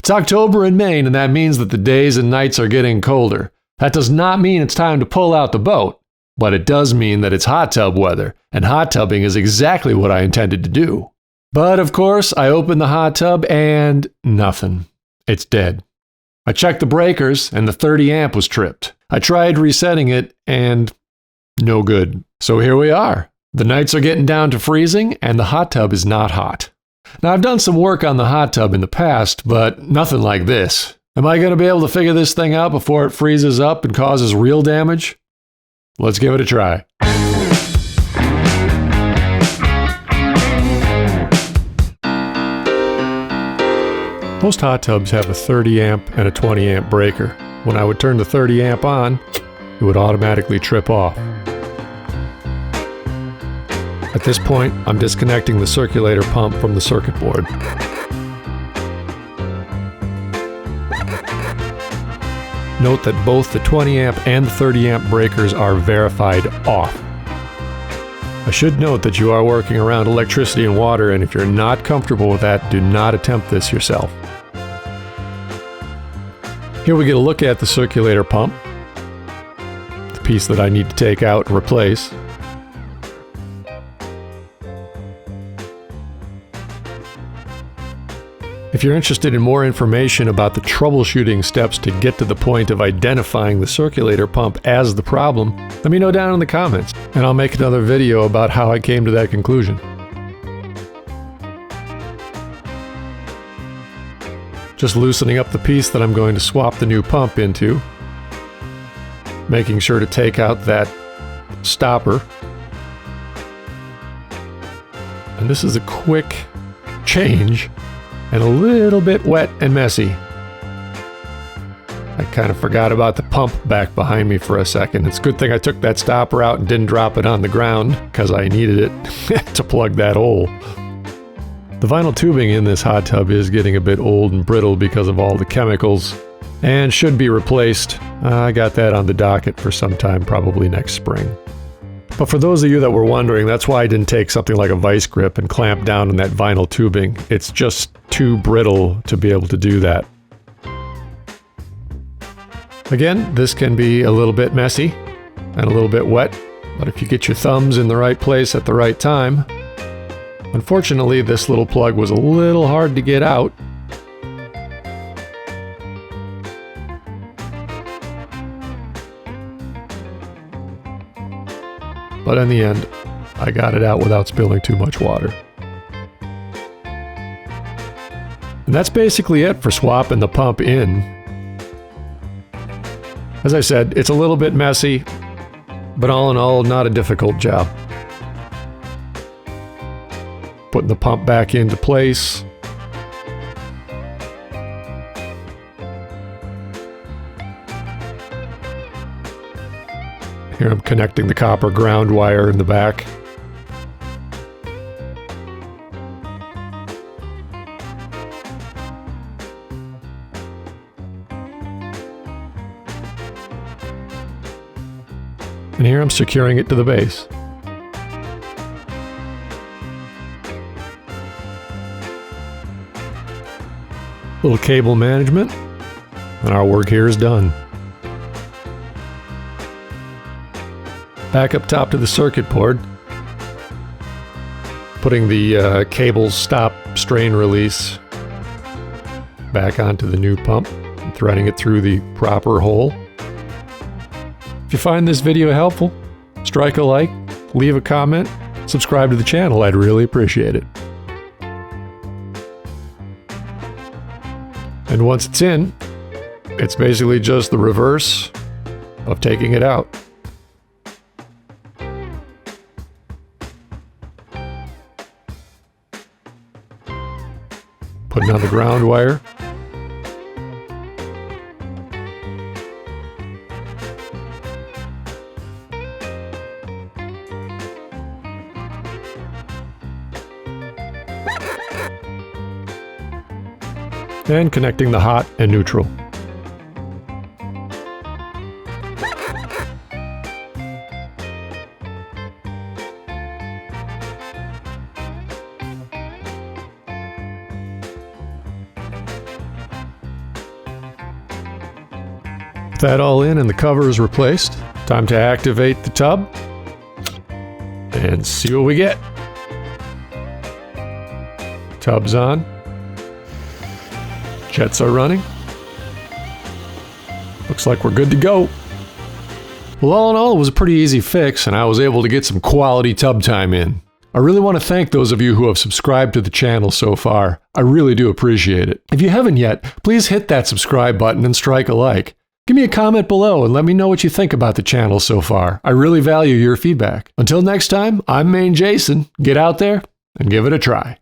It's October in Maine, and that means that the days and nights are getting colder. That does not mean it's time to pull out the boat, but it does mean that it's hot tub weather, and hot tubbing is exactly what I intended to do. But of course, I opened the hot tub and nothing. It's dead. I checked the breakers and the 30 amp was tripped. I tried resetting it and no good. So here we are. The nights are getting down to freezing and the hot tub is not hot. Now, I've done some work on the hot tub in the past, but nothing like this. Am I going to be able to figure this thing out before it freezes up and causes real damage? Let's give it a try. Most hot tubs have a 30 amp and a 20 amp breaker. When I would turn the 30 amp on, it would automatically trip off. At this point, I'm disconnecting the circulator pump from the circuit board. Note that both the 20 amp and the 30 amp breakers are verified off. I should note that you are working around electricity and water, and if you're not comfortable with that, do not attempt this yourself. Here we get a look at the circulator pump, the piece that I need to take out and replace. If you're interested in more information about the troubleshooting steps to get to the point of identifying the circulator pump as the problem, let me know down in the comments, and I'll make another video about how I came to that conclusion. Just loosening up the piece that I'm going to swap the new pump into, making sure to take out that stopper. And this is a quick change and a little bit wet and messy. I kind of forgot about the pump back behind me for a second. It's a good thing I took that stopper out and didn't drop it on the ground because I needed it to plug that hole. The vinyl tubing in this hot tub is getting a bit old and brittle because of all the chemicals and should be replaced. I got that on the docket for some time, probably next spring. But for those of you that were wondering, that's why I didn't take something like a vice grip and clamp down on that vinyl tubing. It's just too brittle to be able to do that. Again, this can be a little bit messy and a little bit wet, but if you get your thumbs in the right place at the right time. Unfortunately, this little plug was a little hard to get out. But in the end, I got it out without spilling too much water. And that's basically it for swapping the pump in. As I said, it's a little bit messy, but all in all, not a difficult job. Putting the pump back into place. Here I'm connecting the copper ground wire in the back. And here I'm securing it to the base. Little cable management, and our work here is done. Back up top to the circuit board, putting the cable stop strain release back onto the new pump and threading it through the proper hole. If you find this video helpful, strike a like, leave a comment, subscribe to the channel. I'd really appreciate it. And once it's in, it's basically just the reverse of taking it out. Putting on the ground wire. And connecting the hot and neutral. With that all in and the cover is replaced, time to activate the tub and see what we get. Tub's on. Jets are running. Looks like we're good to go. Well, all in all, it was a pretty easy fix, and I was able to get some quality tub time in. I really want to thank those of you who have subscribed to the channel so far. I really do appreciate it. If you haven't yet, please hit that subscribe button and strike a like. Give me a comment below and let me know what you think about the channel so far. I really value your feedback. Until next time, I'm Maine Jason. Get out there and give it a try.